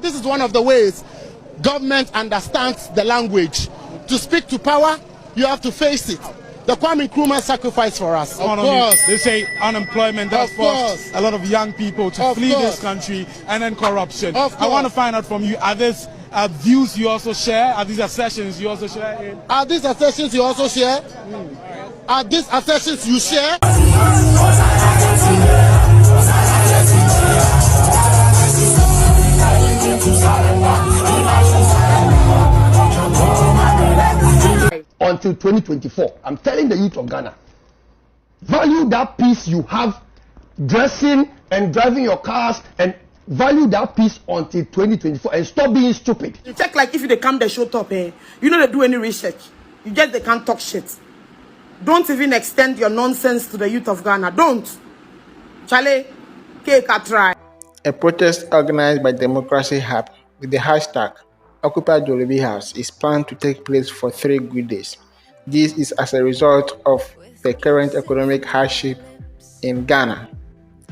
this is one of the ways government understands the language. To speak to power, you have to face it. The Kwame Nkrumah sacrifice for us. Of course. They say unemployment has forced a lot of young people to flee this country, and then corruption. I want to find out from you, are these views you also share? Are these assertions you also share? Are these assertions you also share? Are these assertions you share? Until 2024, I'm telling the youth of Ghana, value that peace you have dressing and driving your cars, and value that peace until 2024 and stop being stupid. You check like if they come they show up, you know they do any research. You just they can't talk shit. Don't even extend your nonsense to the youth of Ghana. Don't. Charlie, cake a try. A protest organized by Democracy Hub with the hashtag Occupy Jollibee House is planned to take place for 3 good days. This is as a result of the current economic hardship in Ghana.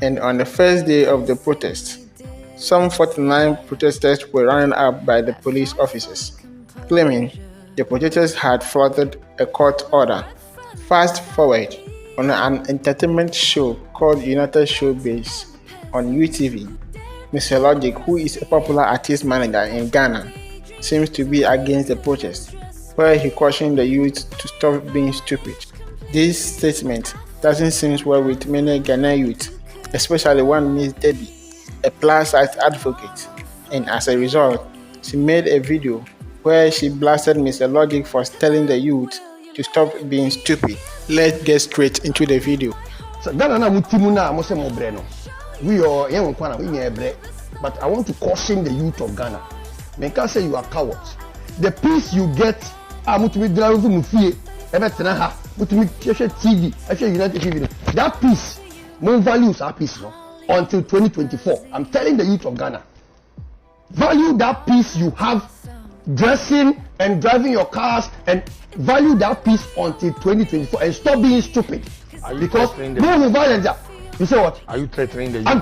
And on the first day of the protest, some 49 protesters were rounded up by the police officers, claiming the protesters had flouted a court order. Fast forward, on an entertainment show called United Showbiz on UTV, Mr. Logic, who is a popular artist manager in Ghana, seems to be against the protest, where he cautioned the youth to stop being stupid. This statement doesn't seem well with many Ghanaian youth, especially one Miss Debbie, a plus-size advocate, and as a result, she made a video where she blasted Mr. Logic for telling the youth to stop being stupid. Let's get straight into the video. But I want to caution the youth of Ghana. Men can say you are cowards. The peace you get, TV, United TV. That peace, no values are peace, no? Until 2024. I'm telling the youth of Ghana, value that peace you have dressing and driving your cars, and value that peace until 2024 and stop being stupid. Because no violence. You say what? Are you threatening the youth? I'm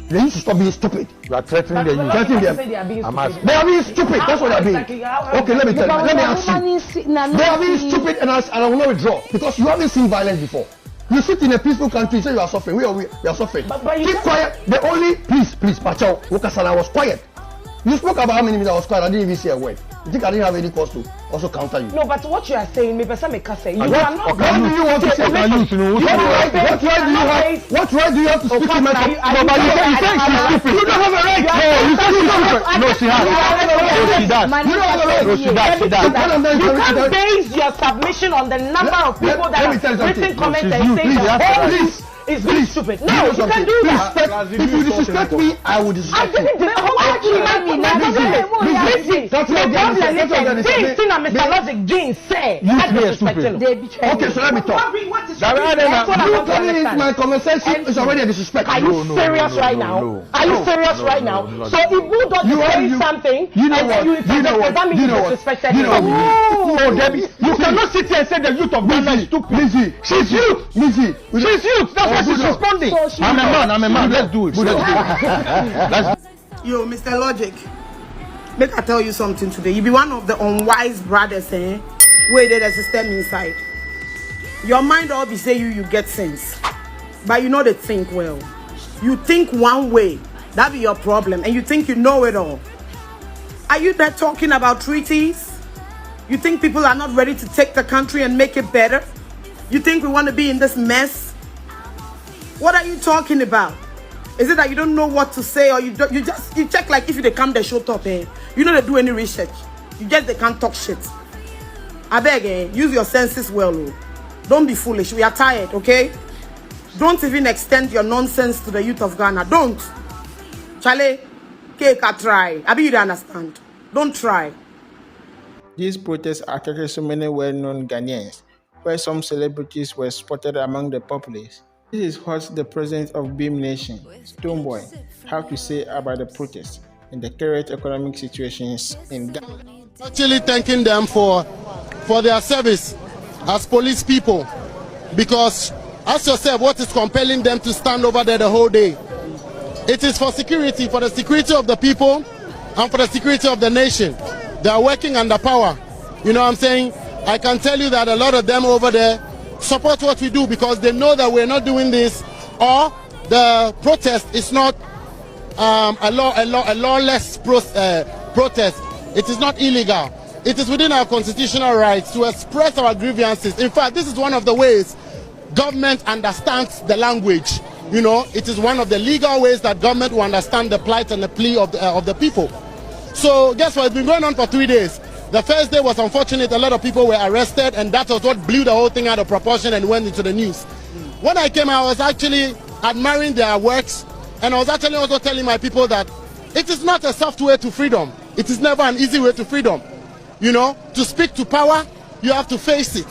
they used to stop being stupid. You are threatening the youth. Threatening them. They are being stupid. That's what they are being. Okay, let me tell you. Let me ask you. They are being stupid, and I will not withdraw because you haven't seen violence before. You sit in a peaceful country, say you are suffering. We are suffering. Keep quiet. The only please, Pachao, Wokasana was quiet. You spoke about how many minutes I was quiet. I didn't even say a word. You think I didn't have any cause to also counter you? No, but what you are saying, maybe some can say. What right do you want to say? What right do you have to speak to my You say she's stupid. You don't have a right. No, she has. No, she does. You don't have a right. No, she does. You can't base your submission on the number of people that have written comments and say the whole list is very stupid. No, you can do that. If you disrespect me, I will disrespect you. That's what Mr. Logic Jean said. Okay, so let me talk. You coming into my conversation is already a disrespect. Are you serious right now? Are you serious right now? So if you don't say something, you know what? That means you disrespected him. Oh, Debbie, you cannot sit here and say the youth of Ghana is stupid. Lizzie, she's youth. She's youth. That's why she's responding. I'm a man. Let's do it. Yo, Mr. Logic, make I tell you something today. You be one of the unwise brothers, where there's a system inside. Your mind all be say you get sense, but you know they think well. You think one way, that be your problem, and you think you know it all. Are you there talking about treaties? You think people are not ready to take the country and make it better? You think we want to be in this mess? What are you talking about? Is it that you don't know what to say, or you check like if they come they show up, you know they do any research. You just they can't talk shit. I beg, use your senses well. Don't be foolish. We are tired, okay? Don't even extend your nonsense to the youth of Ghana. Don't. Charlie, cake a try. I mean, you don't understand. Don't try. These protests attracted so many well-known Ghanaians, where some celebrities were spotted among the populace. This is what the president of Beam Nation, Stonebwoy, have to say about the protests and the current economic situations in Ghana. Actually thanking them for their service as police people, because ask yourself what is compelling them to stand over there the whole day. It is for security, for the security of the people, and for the security of the nation. They are working under power. You know what I'm saying? I can tell you that a lot of them over there support what we do because they know that we're not doing this, or the protest is not a lawless protest. It is not illegal. It is within our constitutional rights to express our grievances. In fact, this is one of the ways government understands the language. You know, it is one of the legal ways that government will understand the plight and the plea of the people. So guess what? It's been going on for 3 days. The first day was unfortunate. A lot of people were arrested, and that was what blew the whole thing out of proportion and went into the news. When I came, I was actually admiring their works, and I was actually also telling my people that it is not a soft way to freedom. It is never an easy way to freedom. You know, to speak to power, you have to face it.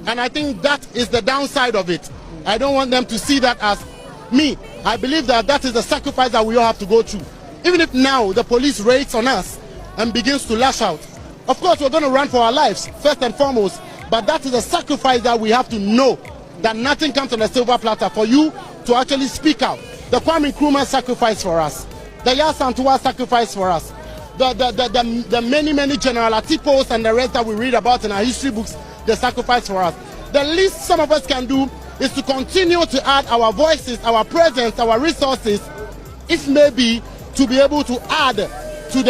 And I think that is the downside of it. I don't want them to see that as me. I believe that that is the sacrifice that we all have to go through. Even if now the police raids on us and begins to lash out, of course we're going to run for our lives, first and foremost. But that is a sacrifice that we have to know, that nothing comes on a silver platter for you to actually speak out. The Kwame Nkrumah sacrifice for us. The Yasantua sacrifice for us. The many General Atipos and the rest that we read about in our history books, the sacrifice for us. The least some of us can do is to continue to add our voices, our presence, our resources, if maybe to be able to add to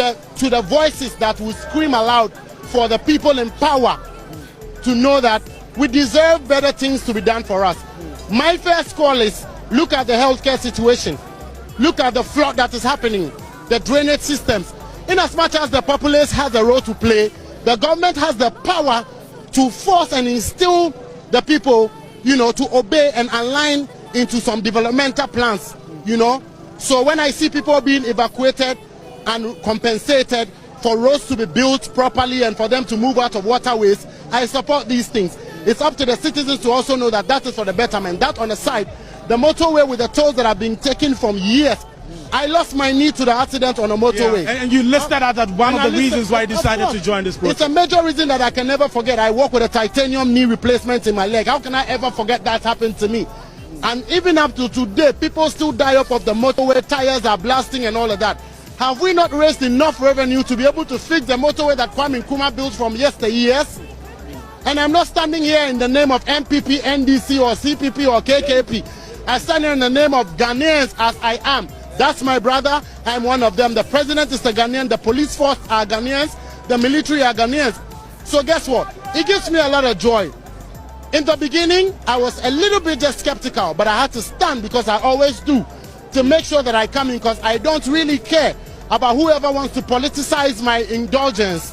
the voices that will scream aloud for the people in power to know that we deserve better things to be done for us. My first call is, look at the healthcare situation. Look at the flood that is happening, the drainage systems. In as much as the populace has a role to play, the government has the power to force and instill the people, you know, to obey and align into some developmental plans, you know. So when I see people being evacuated and compensated for roads to be built properly and for them to move out of waterways, I support these things. It's up to the citizens to also know that that is for the betterment. That on the side, the motorway with the tolls that have been taken from years. I lost my knee to the accident on a motorway. Yeah. And you listed that as one of the reasons why I decided to join this protest. It's a major reason that I can never forget. I walk with a titanium knee replacement in my leg. How can I ever forget that happened to me? And even up to today, people still die off of the motorway, tires are blasting and all of that. Have we not raised enough revenue to be able to fix the motorway that Kwame Nkrumah built from yesteryears? And I'm not standing here in the name of MPP, NDC or CPP or KKP. I stand here in the name of Ghanaians as I am. That's my brother. I'm one of them. The president is a Ghanaian. The police force are Ghanaians. The military are Ghanaians. So guess what? It gives me a lot of joy. In the beginning, I was a little bit just skeptical, but I had to stand, because I always do, to make sure that I come in, because I don't really care about whoever wants to politicize my indulgence.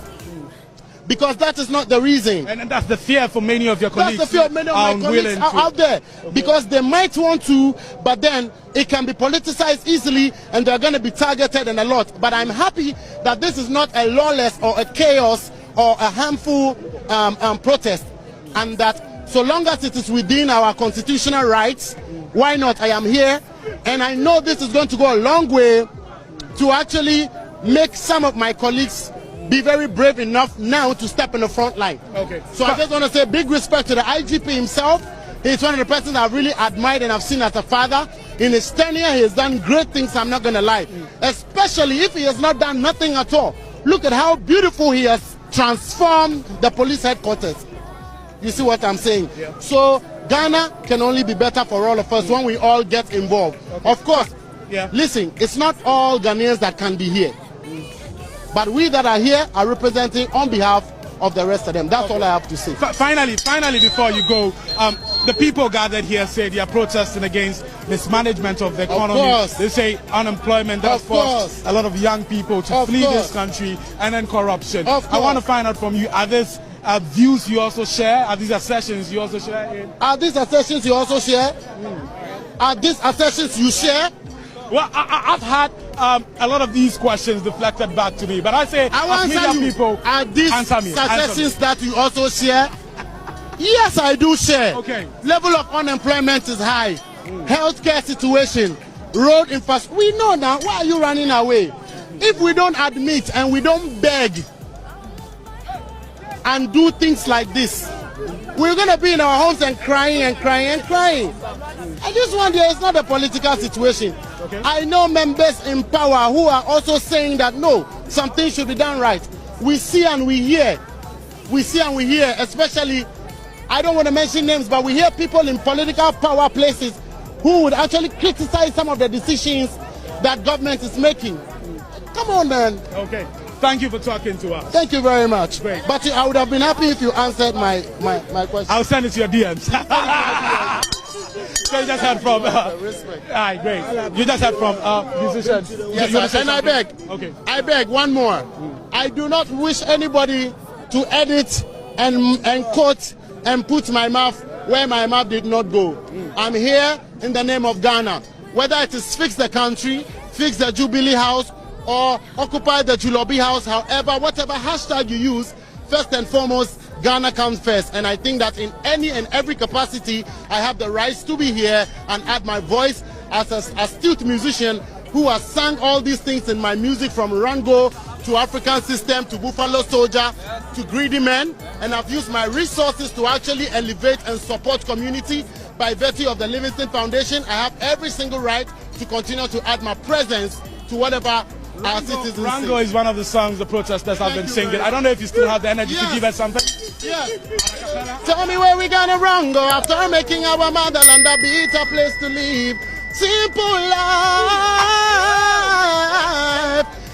Because that is not the reason. And that's the fear for many of your colleagues. That's the fear of many of my colleagues out there. Okay. Because they might want to, but then it can be politicized easily and they're going to be targeted and a lot. But I'm happy that this is not a lawless or a chaos or a harmful protest. And that so long as it is within our constitutional rights, why not? I am here. And I know this is going to go a long way to actually make some of my colleagues be very brave enough now to step in the front line. Okay. So I just want to say big respect to the IGP himself. He's one of the persons I've really admired and I've seen as a father. In his tenure, he has done great things, I'm not going to lie. Especially if he has not done nothing at all. Look at how beautiful he has transformed the police headquarters. You see what I'm saying? Yeah. So Ghana can only be better for all of us when we all get involved. Okay. Of course, listen, it's not all Ghanaians that can be here. But we that are here are representing on behalf of the rest of them. That's all I have to say. Finally, before you go, the people gathered here say they are protesting against mismanagement of the economy. They say unemployment has forced a lot of young people to flee this country, and then corruption. I want to find out from you, are these views you also share? Are these assertions you also share? Are these assertions you also share? Are these assertions you share? Well, I've had a lot of these questions deflected back to me, but I say, as media people, are these suggestions that you also share? Yes, I do share. Okay. Level of unemployment is high. Healthcare situation, road infrastructure. We know now. Why are you running away? If we don't admit and we don't beg and do things like this, we're going to be in our homes and crying and crying and crying. I just wonder, it's not a political situation. Okay. I know members in power who are also saying that no, something should be done right. We see and we hear. We see and we hear, especially, I don't want to mention names, but we hear people in political power places who would actually criticize some of the decisions that government is making. Come on, man. Okay. Thank you for talking to us. Thank you very much. Great. But I would have been happy if you answered my question. I'll send it to your DMs. So you just heard from. Respect. All right, great. You just heard from musicians. Yes, and I beg. Okay. I beg one more. I do not wish anybody to edit and quote and put my mouth where my mouth did not go. I'm here in the name of Ghana. Whether it is fix the country, fix the Jubilee House, or occupy the Julobi House, however, whatever hashtag you use, first and foremost, Ghana comes first. And I think that in any and every capacity, I have the right to be here and add my voice as an astute musician who has sung all these things in my music, from Rango to African System to Buffalo Soldier to Greedy Men. And I've used my resources to actually elevate and support community by virtue of the Livingston Foundation. I have every single right to continue to add my presence to whatever our citizens Rango sing. is one of the songs the protesters have been singing. I don't know if you still have the energy to give us something. Yeah. Tell me where we gonna Rango after making our motherland a better place to live. Simple life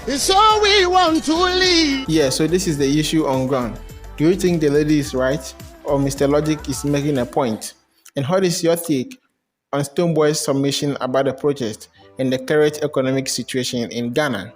is all we want to live. Yeah, so this is the issue on ground. Do you think the lady is right, or Mr. Logic is making a point? And what is your take on Stonebwoy's submission about the protest and the current economic situation in Ghana?